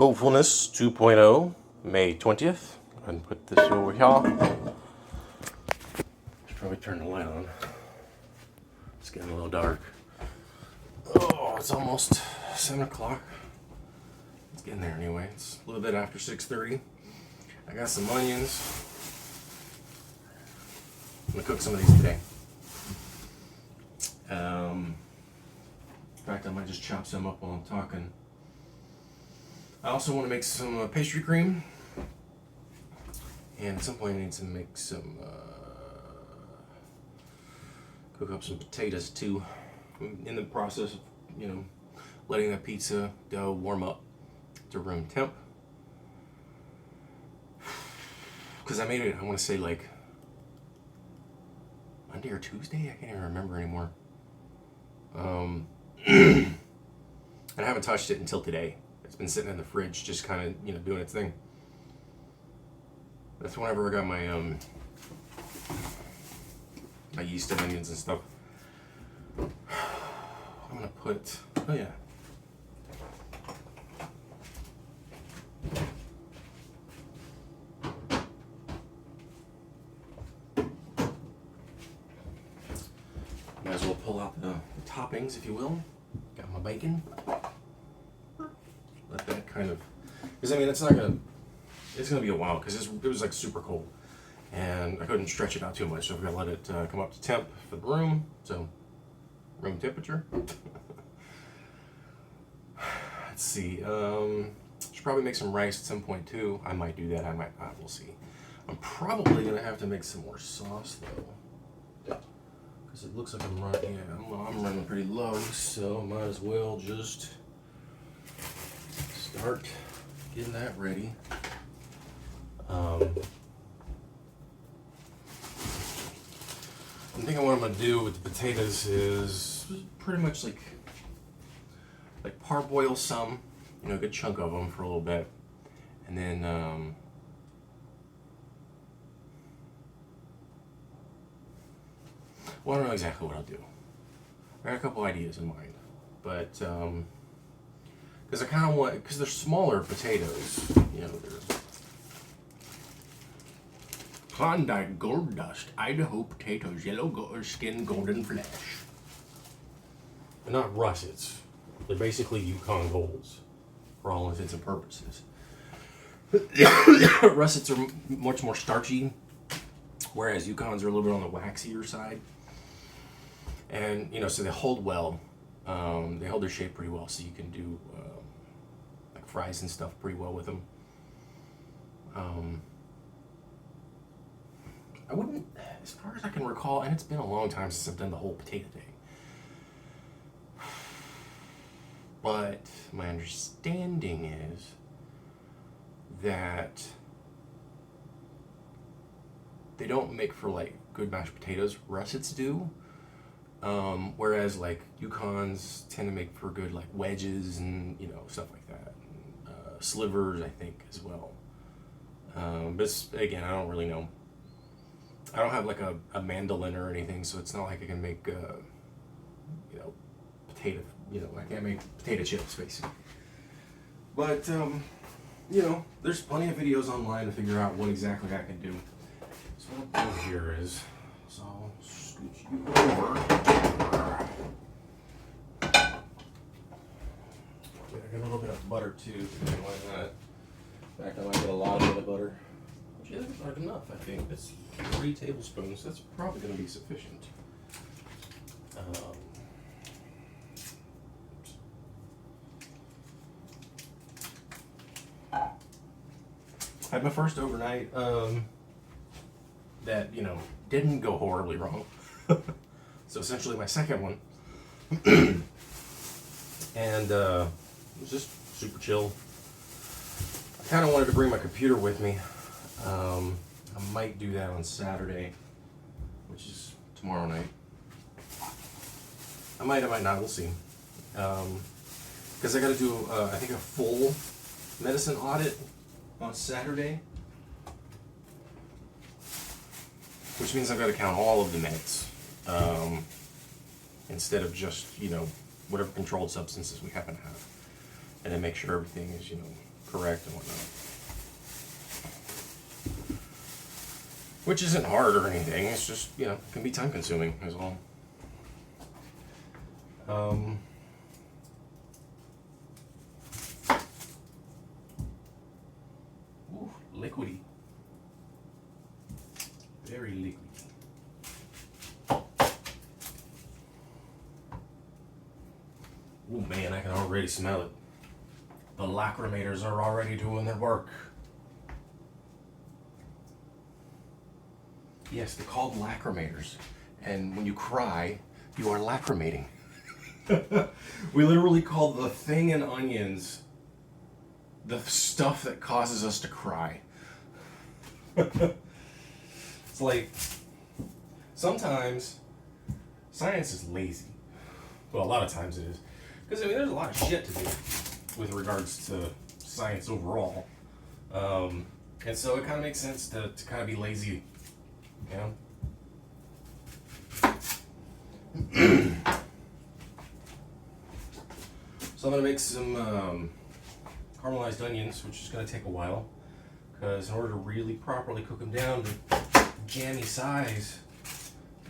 Hopefulness 2.0, May 20th. And put this over here. Should probably turn the light on. It's getting a little dark. Oh, it's almost 7 o'clock. It's getting there anyway. It's a little bit after 6:30. I got some onions. I'm gonna cook some of these today. In fact, I might just chop some up while I'm talking. I also want to make some pastry cream. And at some point I need to make some, cook up some potatoes too. I'm in the process of, letting that pizza dough warm up to room temp. Because I made it, I want to say like Monday or Tuesday? I can't even remember anymore. And I haven't touched it until today. It's been sitting in the fridge, just kind of, doing its thing. That's whenever I got my my yeast and onions and stuff. I'm gonna put, oh yeah. Might as well pull out the toppings, if you will. Got my bacon. Let that kind of, because it's not gonna, it's gonna be a while because it was like super cold, and I couldn't stretch it out too much, so I'm gonna let it come up to temp for the room, so room temperature. Let's see. Should probably make some rice at some point too. I might do that. I might not. We'll see. I'm probably gonna have to make some more sauce though, because it looks like I'm running. Yeah, I'm running pretty low, so might as well just start getting that ready. I think what I'm gonna do with the potatoes is pretty much like parboil some, a good chunk of them for a little bit, and then well, I don't know exactly what I'll do. I got a couple ideas in mind, but because I kind of want, because they're smaller potatoes, they're Klondike Gold Dust, Idaho potatoes, yellow skin, golden flesh. They're not russets. They're basically Yukon Golds, for all intents and purposes. Russets are much more starchy, whereas Yukons are a little bit on the waxier side. And, so they hold well. They hold their shape pretty well, so you can do like fries and stuff pretty well with them. I wouldn't, as far as I can recall, and it's been a long time since I've done the whole potato thing, but my understanding is that they don't make for like good mashed potatoes. Russets do, whereas like Yukons tend to make for good like wedges and stuff like that. Slivers, I think, as well. But again, I don't really know. I don't have like a mandolin or anything, so it's not like I can make, potato, I can't make potato chips, basically. But, there's plenty of videos online to figure out what exactly I can do. So what I'll do here is, I'll scooch you over. I got a little bit of butter too, so why not? In fact, I might get a lot of the butter. Which isn't like enough, I think. That's 3 tablespoons. That's probably going to be sufficient. I had my first overnight that, didn't go horribly wrong. So essentially my second one. And it was just super chill. I kind of wanted to bring my computer with me. I might do that on Saturday, which is tomorrow night. I might not, we'll see. Because I got to do, I think, a full medicine audit on Saturday, which means I've got to count all of the meds, instead of just, whatever controlled substances we happen to have, and then make sure everything is, correct and whatnot. Which isn't hard or anything, it's just, you know, can be time consuming as well. Ooh, liquidy. Very liquidy. Oh man, I can already smell it. The lacrimators are already doing their work. Yes, they're called lacrimators. And when you cry, you are lacrimating. We literally call the thing in onions the stuff that causes us to cry. It's like, sometimes science is lazy. Well, a lot of times it is. Because, I mean, there's a lot of shit to do with regards to science overall. And so it kind of makes sense to kind of be lazy, you know? So I'm going to make some caramelized onions, which is going to take a while. Because in order to really properly cook them down to jammy size,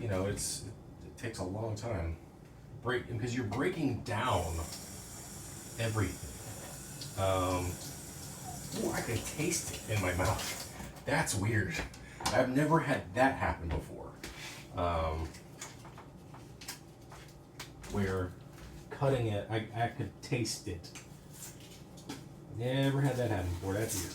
you know, it takes a long time. Because you're breaking down everything. Ooh, I can taste it in my mouth. That's weird. I've never had that happen before. Where cutting it, I could taste it. Never had that happen before. That's weird.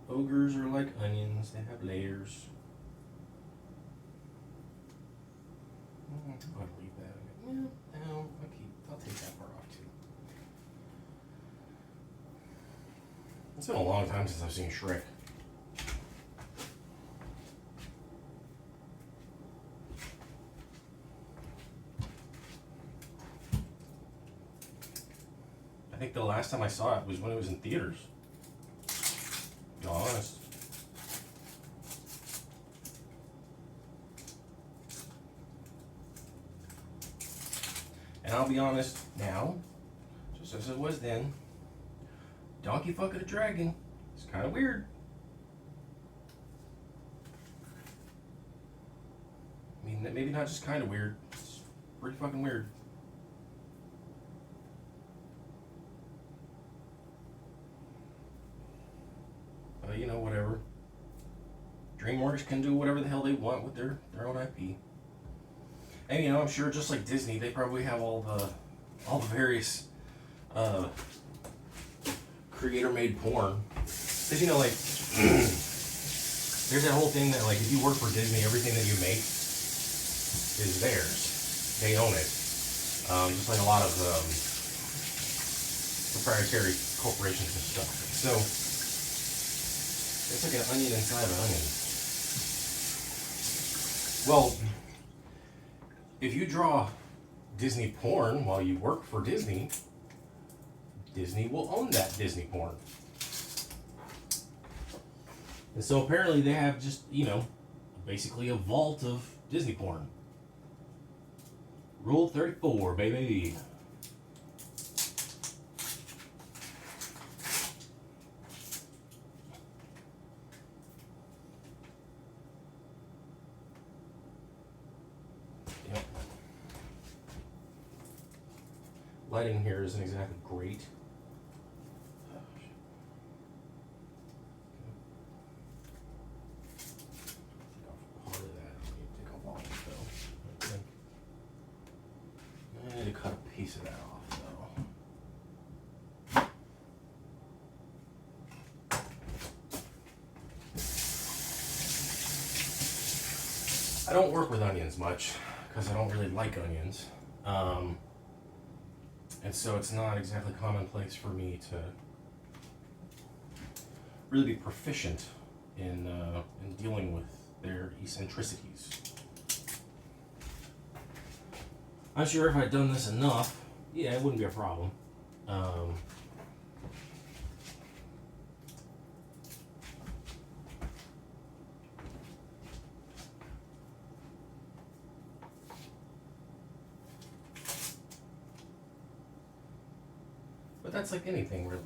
Ogres are like onions, they have layers. I'm going to leave that. Yeah, no, I'll take that part off too. It's been a long time since I've seen Shrek. I think the last time I saw it was when it was in theaters. To be honest. And I'll be honest now, just as it was then, donkey fucking a dragon. It's kind of weird. I mean, maybe not just kind of weird. It's pretty fucking weird. You know, whatever. DreamWorks can do whatever the hell they want with their own IP. And you know, I'm sure just like Disney, they probably have all the various creator-made porn. Cause you know, like there's that whole thing that like if you work for Disney, everything that you make is theirs. They own it. Just like a lot of proprietary corporations and stuff. So it's like an onion inside of an onion. Well, if you draw Disney porn while you work for Disney, Disney will own that Disney porn. And so apparently they have just, you know, basically a vault of Disney porn. Rule 34, baby. Lighting here isn't exactly great. Take off part of that. Take off all of it though. I need to cut a piece of that off though. I don't work with onions much because I don't really like onions. And so it's not exactly commonplace for me to really be proficient in dealing with their eccentricities. I'm sure if I'd done this enough, yeah, it wouldn't be a problem. But that's like anything, really.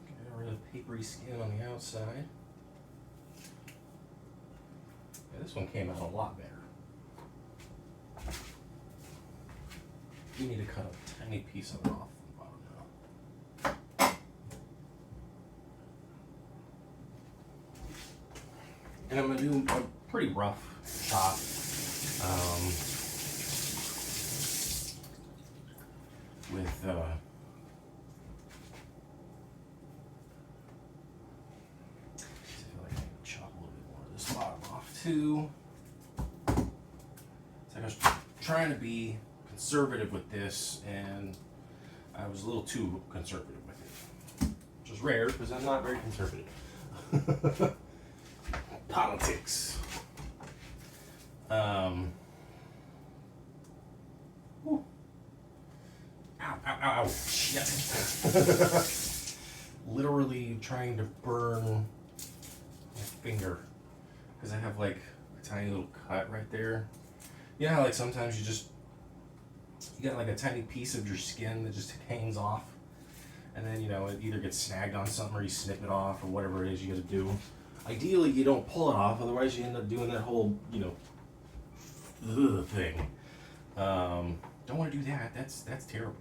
Get rid of the papery skin on the outside. Yeah, this one came out a lot better. You need to cut a tiny piece of it off the bottom now. And I'm going to do a pretty rough chop. With see if I can chop a little bit more of this bottom off too. It's like I was trying to be conservative with this, and I was a little too conservative with it, which is rare because I'm not very conservative. Politics. Whew. Ow, ow, ow, ow. Shit. Literally trying to burn my finger because I have like a tiny little cut right there. You know how like sometimes you got like a tiny piece of your skin that just hangs off, and then you know it either gets snagged on something or you snip it off or whatever it is you got to do. Ideally, you don't pull it off, otherwise you end up doing that whole thing. Don't want to do that. That's terrible.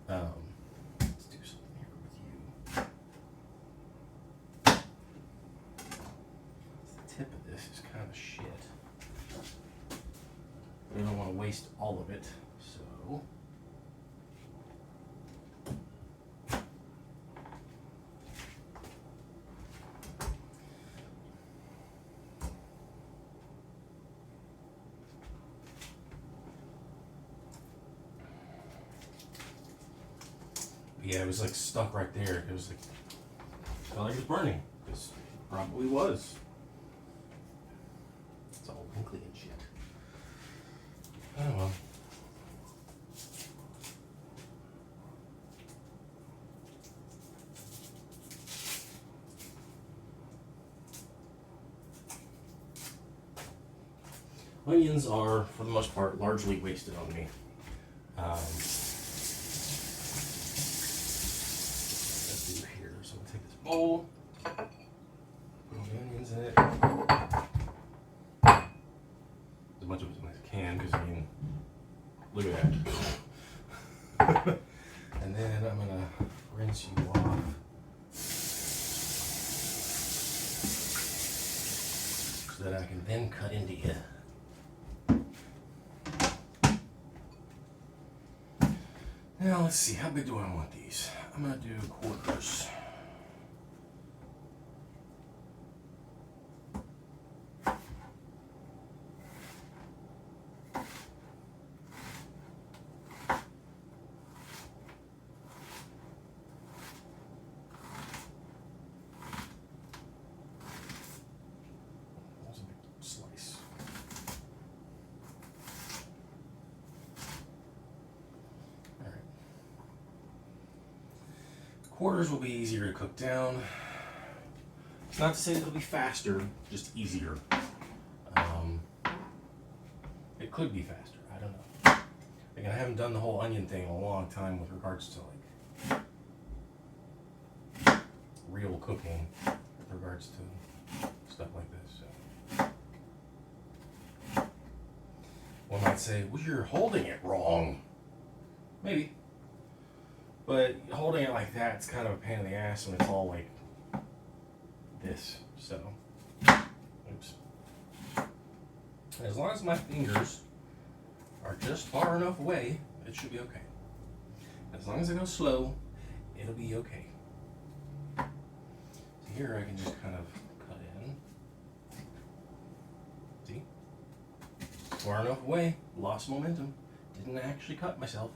Let's do something here with you. The tip of this is kind of shit. But I don't want to waste all of it, so. Yeah, it was like stuck right there. It was like, felt like it was burning. This probably was. It's all wrinkly and shit. Oh well. Onions are, for the most part, largely wasted on me. Bowl, put all the onions in it, as much of it as I can, because I mean, look at that. And then I'm gonna rinse you off. So that I can then cut into you. Now let's see, how big do I want these? I'm gonna do quarters. Quarters will be easier to cook down. It's not to say that it'll be faster, just easier. It could be faster, I don't know. Again, I haven't done the whole onion thing in a long time with regards to like real cooking with regards to stuff like this. So. One might say, well, you're holding it wrong. Maybe. But holding it like that, it's kind of a pain in the ass when it's all like this. So, oops. And as long as my fingers are just far enough away, it should be okay. As long as I go slow, it'll be okay. So here I can just kind of cut in. See? Far enough away, lost momentum. Didn't actually cut myself.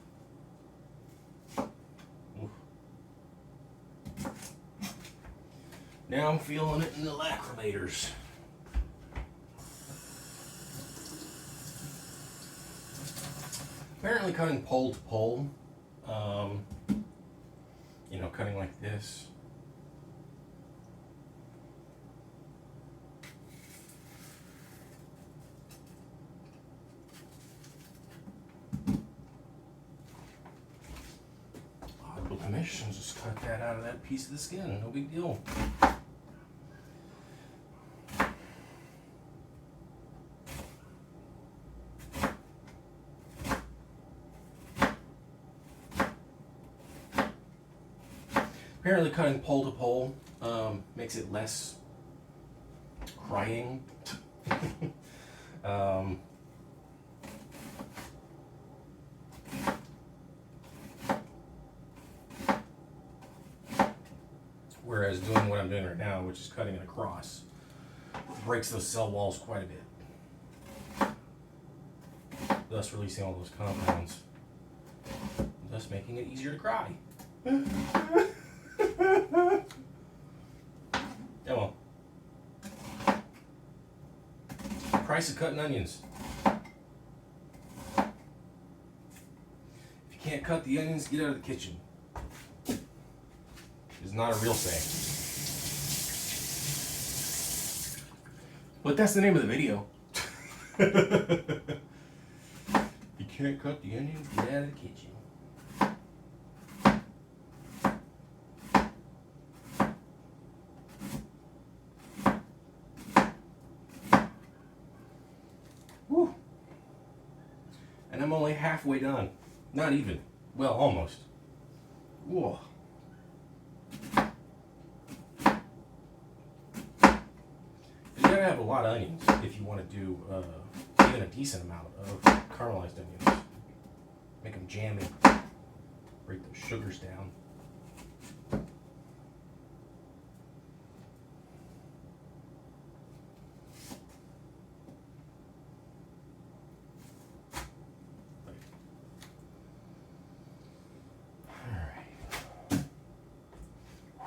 Now I'm feeling it in the lacrymators. Apparently cutting pole to pole You know, cutting like this. Blemish, and just cut that out of that piece of the skin. No big deal. Apparently cutting pole to pole makes it less crying. Whereas doing what I'm doing right now, which is cutting it across, breaks those cell walls quite a bit, thus releasing all those compounds, thus making it easier to cry. Yeah, well, price of cutting onions. If you can't cut the onions, get out of the kitchen. It's not a real saying. But that's the name of the video. You can't cut the onions, get out of the kitchen. Woo. And I'm only halfway done. Not even. Well, almost. Whoa. You gotta have a lot of onions if you want to do even a decent amount of caramelized onions. Make them jammy. Break those sugars down.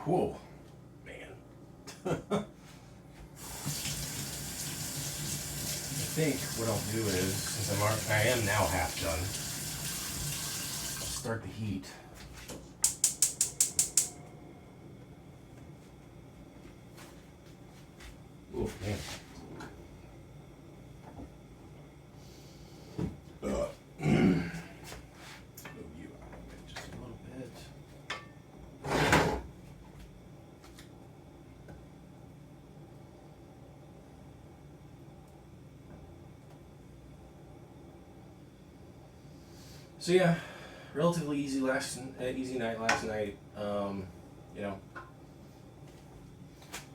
Whoa, man. I think what I'll do is, since I am now half done, I'll start the heat. Oh, man. Move you out of it just a little bit. So yeah, relatively easy night last night. You know,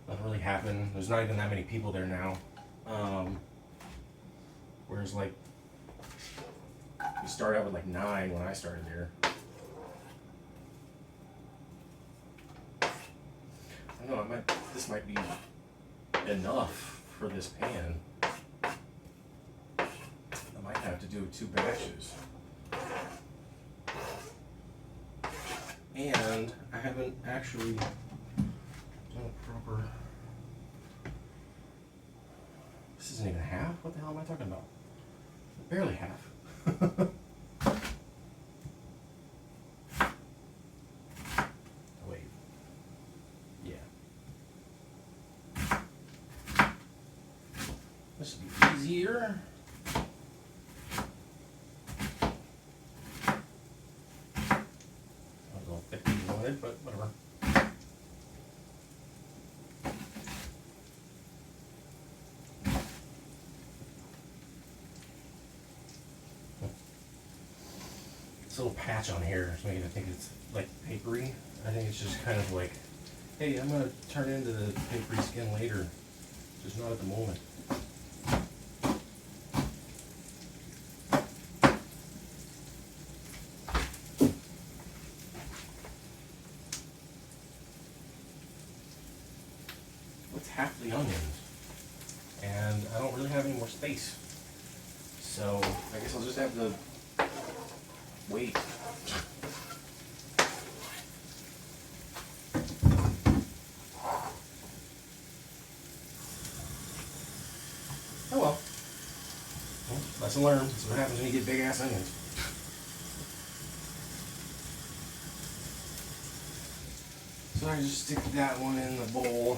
nothing really happened. There's not even that many people there now. Whereas like we started out with like 9 when I started there. I don't know. This might be enough for this pan. I might have to do 2 batches. And I haven't actually done a proper. This isn't even half? What the hell am I talking about? Barely half. Wait. Yeah. This will be easier. But whatever. This little patch on here is making it think it's like papery. I think it's just kind of like, hey, I'm gonna turn into the papery skin later. Just not at the moment. Half the onions, and I don't really have any more space, so I guess I'll just have to wait. Oh well. Lesson learned. That's what happens when you get big ass onions. So I just stick that one in the bowl.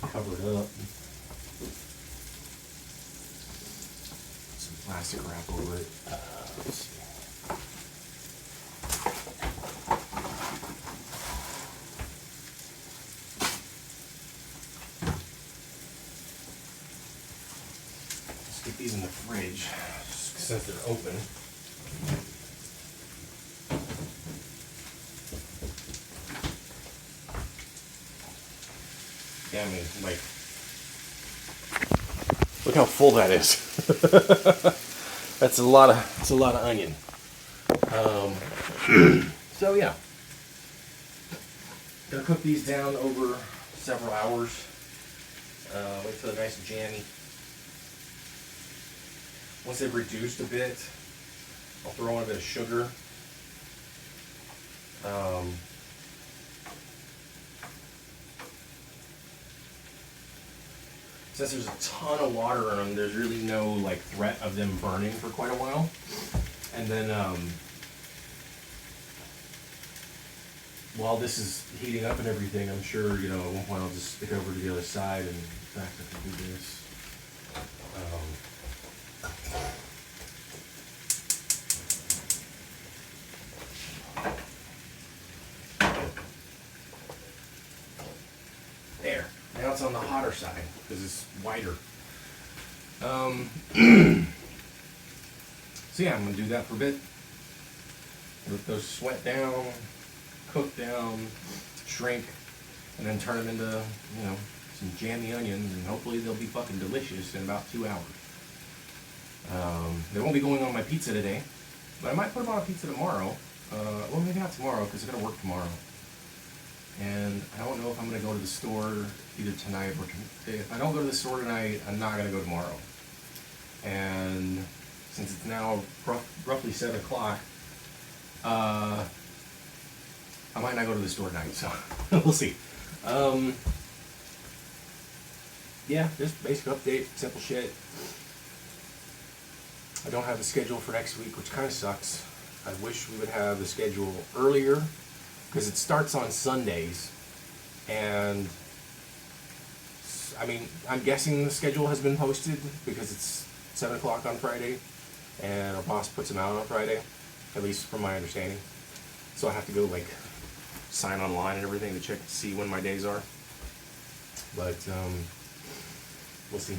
Cover it up. Put some plastic wrap over it. Let's see. Stick these in the fridge since they're open. Yeah, I mean, like, look how full that is. That's a lot of onion. So yeah, gonna cook these down over several hours. Wait till they're nice and jammy. Once they've reduced a bit, I'll throw in a bit of sugar. Since there's a ton of water in them, there's really no like threat of them burning for quite a while. And then while this is heating up and everything, I'm sure, you know, at one point I'll just stick over to the other side and in fact I can do this. There. Now it's on the hotter side because it's wider. So yeah, I'm gonna do that for a bit. Let those sweat down, cook down, shrink, and then turn them into, you know, some jammy onions, and hopefully they'll be fucking delicious in about 2 hours. They won't be going on my pizza today, but I might put them on a pizza tomorrow. Well, maybe not tomorrow because I gotta work tomorrow. And I don't know if I'm going to go to the store either tonight or if I don't go to the store tonight, I'm not going to go tomorrow. And since it's now roughly 7 o'clock, I might not go to the store tonight, so we'll see. Yeah, just basic update, simple shit. I don't have a schedule for next week, which kind of sucks. I wish we would have the schedule earlier, because it starts on Sundays, and I mean, I'm guessing the schedule has been posted because it's 7 o'clock on Friday, and our boss puts them out on Friday, at least from my understanding. So I have to go like sign online and everything to check to see when my days are. But we'll see.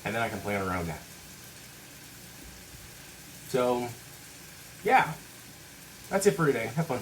And then I can plan around that. So yeah, that's it for today. Have fun.